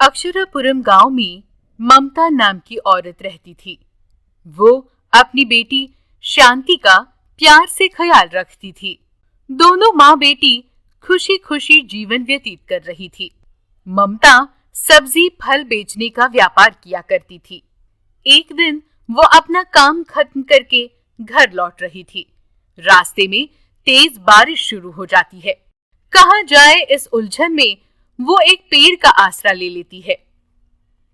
अक्षरापुरम गांव में ममता नाम की औरत रहती थी। वो अपनी बेटी शांति का प्यार से ख्याल रखती थी। दोनों माँ बेटी खुशी खुशी जीवन व्यतीत कर रही थी। ममता सब्जी फल बेचने का व्यापार किया करती थी। एक दिन वो अपना काम खत्म करके घर लौट रही थी। रास्ते में तेज बारिश शुरू हो जाती है। कहाँ जाए इस उलझन में वो एक पेड़ का आसरा ले लेती है।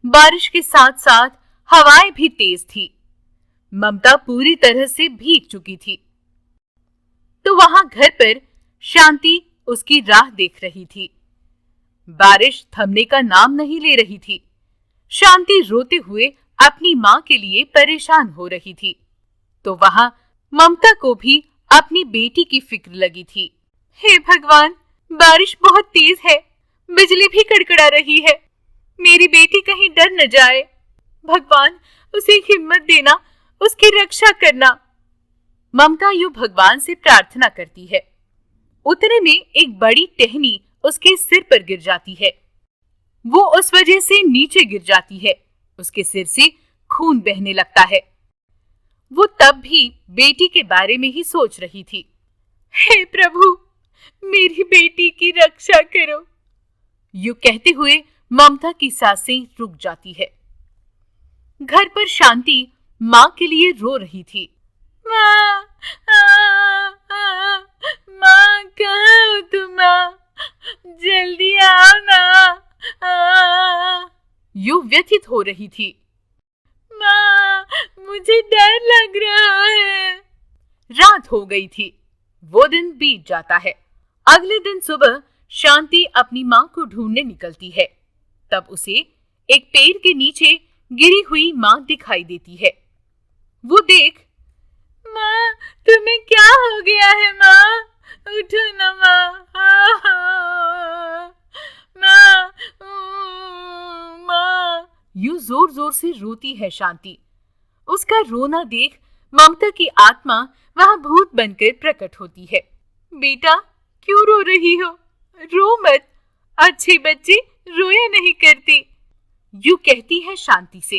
बारिश के साथ साथ हवाएं भी तेज थी। ममता पूरी तरह से भीग चुकी थी। तो वहां घर पर शांति उसकी राह देख रही थी। बारिश थमने का नाम नहीं ले रही थी। शांति रोते हुए अपनी माँ के लिए परेशान हो रही थी। तो वहां ममता को भी अपनी बेटी की फिक्र लगी थी। हे भगवान, बारिश बहुत तेज है, बिजली भी कड़कड़ा रही है। मेरी बेटी कहीं डर न जाए। भगवान, उसे हिम्मत देना, उसकी रक्षा करना। ममता यूं भगवान से प्रार्थना करती है। उतने में एक बड़ी टहनी उसके सिर पर गिर जाती है। वो उस वजह से नीचे गिर जाती है। उसके सिर से खून बहने लगता है। वो तब भी बेटी के बारे में ही सोच रही थी। हे प्रभु, मेरी बेटी की रक्षा करो। यूं कहते हुए ममता की सांसें रुक जाती है। घर पर शांति माँ के लिए रो रही थी। माँ, माँ कहाँ हो तुम? माँ, जल्दी आओ ना। यूं व्यथित हो रही थी। माँ, मुझे डर लग रहा है। रात हो गई थी। वो दिन बीत जाता है। अगले दिन सुबह शांति अपनी माँ को ढूंढने निकलती है। तब उसे एक पेड़ के नीचे गिरी हुई माँ दिखाई देती है। वो देख, माँ, तुम्हें क्या हो गया है? माँ, उठो ना माँ। माँ, माँ, यूं जोर जोर से रोती है शांति। उसका रोना देख ममता की आत्मा वहां भूत बनकर प्रकट होती है। बेटा, क्यों रो रही हो? रो मत, अच्छे बच्चे रोया नहीं करते। यूं कहती है शांति से।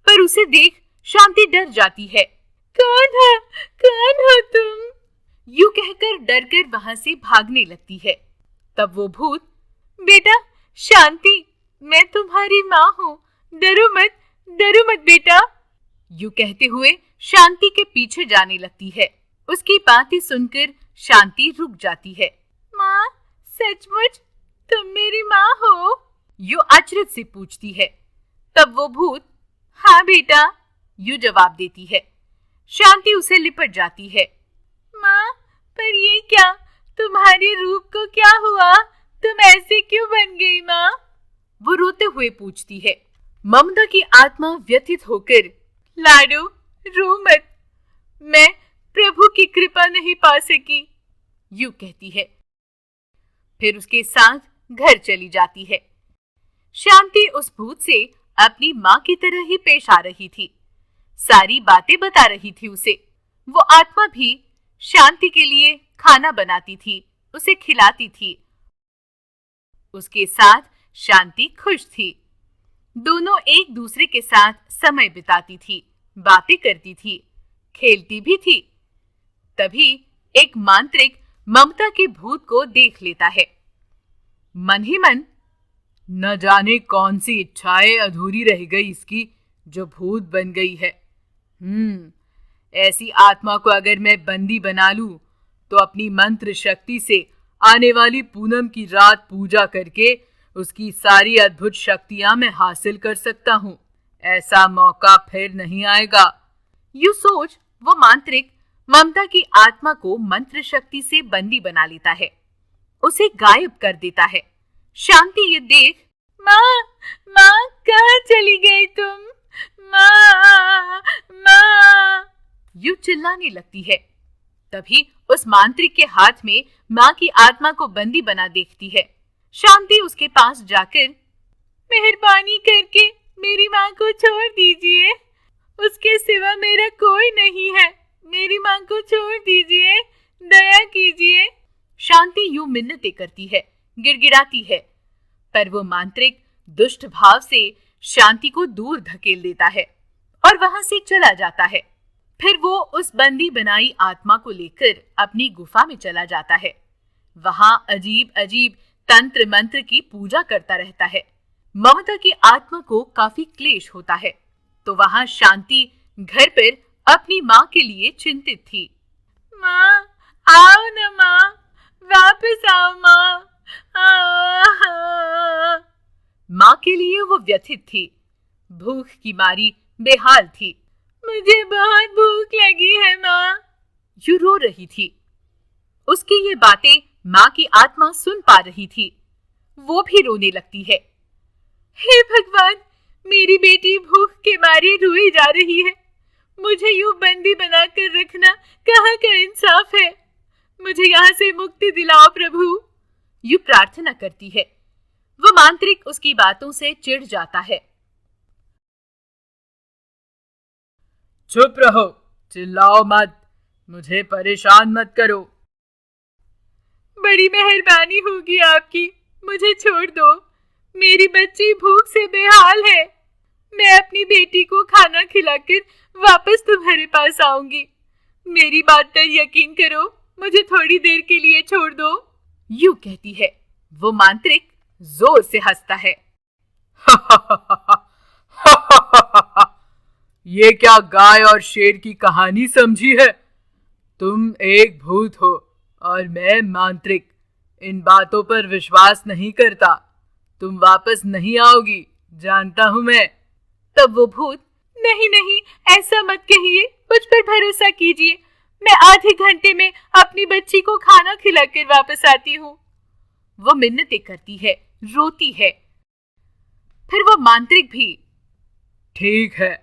पर उसे देख शांति डर जाती है। कौन है? कौन हो तुम? यूं कहकर डरकर वहां से भागने लगती है। तब वो भूत, बेटा शांति, मैं तुम्हारी माँ हूँ, डरो मत बेटा। यूं कहते हुए शांति के पीछे जाने लगती है। उसकी बातें सुनकर शांति रुक जाती है। माँ, सचमुच तुम मेरी माँ हो? यूं अचरज से पूछती है। तब वो भूत, हाँ बेटा, यूं जवाब देती है। शांति उसे लिपट जाती है। माँ, पर ये क्या? तुम्हारे रूप को क्या हुआ? तुम ऐसे क्यों बन गई माँ? वो रोते हुए पूछती है। ममता की आत्मा व्यथित होकर, लाडो, रो मत, मैं प्रभु की कृपा नहीं पा सकी, यूं कहती है। फिर उसके साथ घर चली जाती है। शांति उस भूत से अपनी माँ की तरह ही पेश आ रही थी। सारी बातें बता रही थी उसे। वो आत्मा भी शांति के लिए खाना बनाती थी, उसे खिलाती थी। उसके साथ शांति खुश थी। दोनों एक दूसरे के साथ समय बिताती थी, बातें करती थी, खेलती भी थी। तभी एक मांत्रिक ममता के भूत को देख लेता है। मन ही मन, न जाने कौन सी इच्छाएं अधूरी रह गई इसकी, जो भूत बन गई है। ऐसी आत्मा को अगर मैं बंदी बना लूं, तो अपनी मंत्र शक्ति से आने वाली पूनम की रात पूजा करके उसकी सारी अद्भुत शक्तियां मैं हासिल कर सकता हूँ। ऐसा मौका फिर नहीं आएगा। यूं सोच वो मांत्रिक ममता की आत्मा को मंत्र शक्ति से बंदी बना लेता है, उसे गायब कर देता है। शांति ये देख, माँ, माँ, कहाँ चली गई तुम? माँ, माँ, यूं चिल्लाने लगती है। तभी उस मांत्रिक के हाथ में माँ की आत्मा को बंदी बना देखती है। शांति उसके पास जाकर, मेहरबानी करके मेरी माँ को छोड़ दीजिए, उसके सिवा मेरा कोई नहीं है, मेरी माँ को छोड़ दीजिए, दया कीजिए। शांति यूं मिन्नतें करती है, गिड़गिड़ाती है, पर वो मांत्रिक दुष्ट भाव से शांति को दूर धकेल देता है और वहां से चला जाता है। फिर वो उस बंदी बनाई आत्मा को लेकर अपनी गुफा में चला जाता है। वहां अजीब अजीब तंत्र मंत्र की पूजा करता रहता है। ममता की आत्मा को काफी क्लेश होता है, तो वहां शांति घर पर अपनी माँ के लिए चिंतित थी। माँ, आओ न माँ, वापस आओ माँ। माँ के लिए वो व्यथित थी, भूख की मारी बेहाल थी। मुझे बहुत भूख लगी है माँ, यूं रो रही थी। उसकी ये बातें माँ की आत्मा सुन पा रही थी। वो भी रोने लगती है। हे भगवान, मेरी बेटी भूख के मारे रोई जा रही है। मुझे यूं बंदी बनाकर रखना कहाँ का इंसाफ है। मुझे यहाँ से मुक्ति दिलाओ प्रभु, यूं प्रार्थना करती है। वो मांत्रिक उसकी बातों से चिढ़ जाता है। चुप रहो, चिल्लाओ मत, मुझे परेशान मत करो। बड़ी मेहरबानी होगी आपकी, मुझे छोड़ दो। मेरी बच्ची भूख से बेहाल है। मैं अपनी बेटी को खाना खिलाकर वापस तुम्हारे पास आऊंगी। मेरी बात पर यकीन करो, मुझे थोड़ी देर के लिए छोड़ दो, यूं कहती है। वो मांत्रिक जोर से हंसता है। ये क्या गाय और शेर की कहानी समझी है? तुम एक भूत हो और मैं मांत्रिक। इन बातों पर विश्वास नहीं करता। तुम वापस नहीं आओगी, जानता हूं मैं। तब वो भूत, नहीं नहीं, ऐसा मत कहिए, मुझ पर भरोसा कीजिए। मैं आधे घंटे में अपनी बच्ची को खाना खिलाकर वापस आती हूँ। वो मिन्नतें करती है, रोती है। फिर वो मांत्रिक भी, ठीक है,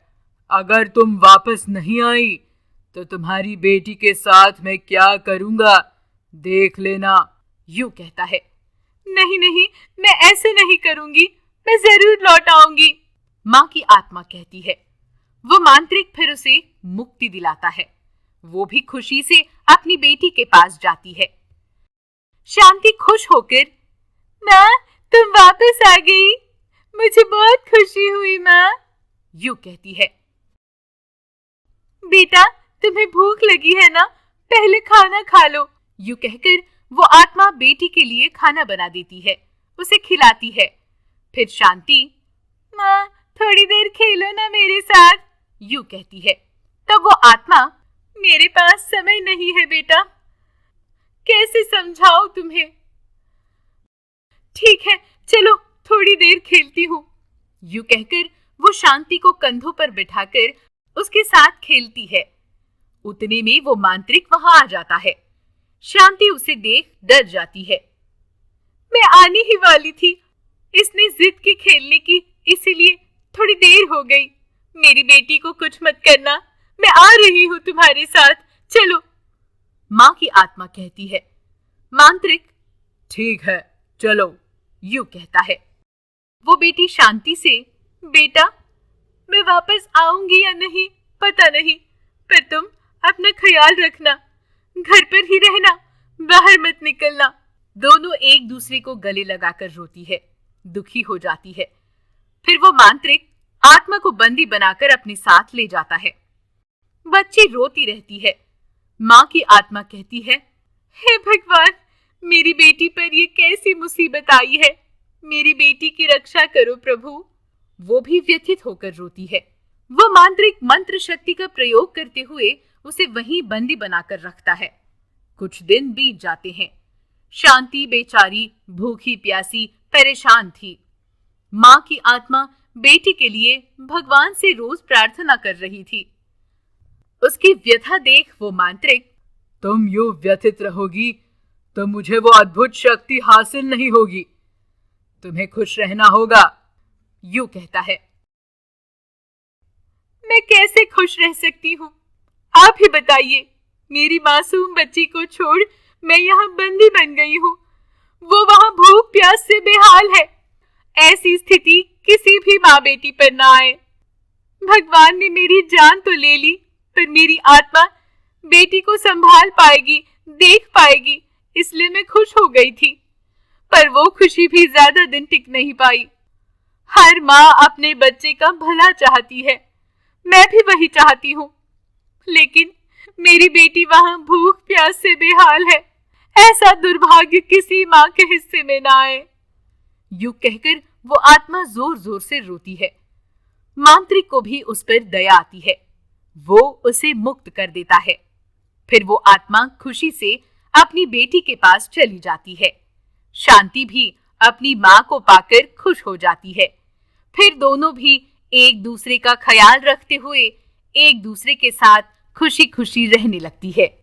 अगर तुम वापस नहीं आई तो तुम्हारी बेटी के साथ मैं क्या करूंगा देख लेना, यूं कहता है। नहीं नहीं, मैं ऐसे नहीं करूंगी, मैं जरूर लौट आऊंगी, माँ की आत्मा कहती है। वो मांत्रिक फिर उसे मुक्ति दिलाता है। वो भी खुशी से अपनी बेटी के पास जाती है। शांति खुश होकर, माँ, तुम वापस आ गई, मुझे बहुत खुशी हुई माँ, यूं कहती है। बेटा, तुम्हें भूख लगी है ना, पहले खाना खा लो, यूं कहकर वो आत्मा बेटी के लिए खाना बना देती है, उसे खिलाती है। फिर शांति, माँ, थोड़ी देर खेलो ना मेरे साथ, यूं कहती है। तब वो आत्मा, मेरे पास समय नहीं है बेटा, कैसे समझाऊं तुम्हें। ठीक है, चलो थोड़ी देर खेलती हूँ, यूं कहकर वो शांति को कंधों पर बिठाकर उसके साथ खेलती है। उतने में वो मांत्रिक वहां आ जाता है। शांति उसे देख डर जाती है। मैं आने ही वाली थी, इसने जिद की खेलने की, इसीलिए थोड़ी देर हो गई। मेरी बेटी को कुछ मत करना, मैं आ रही हूँ तुम्हारे साथ, चलो, माँ की आत्मा कहती है। मांत्रिक, ठीक है, चलो, यूं कहता है। वो बेटी शांति से, बेटा, मैं वापस आऊंगी या नहीं पता नहीं, पर तुम अपना ख्याल रखना, घर पर ही रहना, बाहर मत निकलना। दोनों एक दूसरे को गले लगाकर रोती है, दुखी हो जाती है। फिर वो मांत्रिक आत्मा को बंदी बनाकर अपने साथ ले जाता है। बच्ची रोती रहती है। माँ की आत्मा कहती है, हे भगवान, मेरी बेटी पर ये कैसी मुसीबत आई है, मेरी बेटी की रक्षा करो प्रभु। वो भी व्यथित होकर रोती है। वो मांत्रिक मंत्र शक्ति का प्रयोग करते हुए उसे वहीं बंदी बनाकर रखता है। कुछ दिन बीत जाते हैं। शांति बेचारी भूखी प्यासी परेशान थी। माँ की आत्मा बेटी के लिए भगवान से रोज प्रार्थना कर रही थी। उसकी व्यथा देख वो मांत्रिक, तुम यूं व्यथित रहोगी तो मुझे वो अद्भुत शक्ति हासिल नहीं होगी। तुम्हें खुश रहना होगा, यूं कहता है। मैं कैसे खुश रह सकती हूँ, आप ही बताइए। मेरी मासूम बच्ची को छोड़ मैं यहाँ बंदी बन गई हूँ, वो वहाँ भूख प्यास से बेहाल है। ऐसी स्थिति किसी भी माँ बेटी पर ना आए। भगवान ने मेरी जान तो ले ली, पर मेरी आत्मा बेटी को संभाल पाएगी, देख पाएगी, इसलिए मैं खुश हो गई थी। पर वो खुशी भी ज्यादा दिन टिक नहीं पाई। हर माँ अपने बच्चे का भला चाहती है, मैं भी वही चाहती हूँ, लेकिन मेरी बेटी वहाँ भूख प्यास से बेहाल है। ऐसा दुर्भाग्य किसी माँ के हिस्से में ना आए। यूं कहकर वो आत्मा जोर जोर से रोती है। मांत्रिक को भी उस पर दया आती है। वो उसे मुक्त कर देता है। फिर वो आत्मा खुशी से अपनी बेटी के पास चली जाती है। शांति भी अपनी माँ को पाकर खुश हो जाती है। फिर दोनों भी एक दूसरे का ख्याल रखते हुए एक दूसरे के साथ खुशी खुशी रहने लगती है।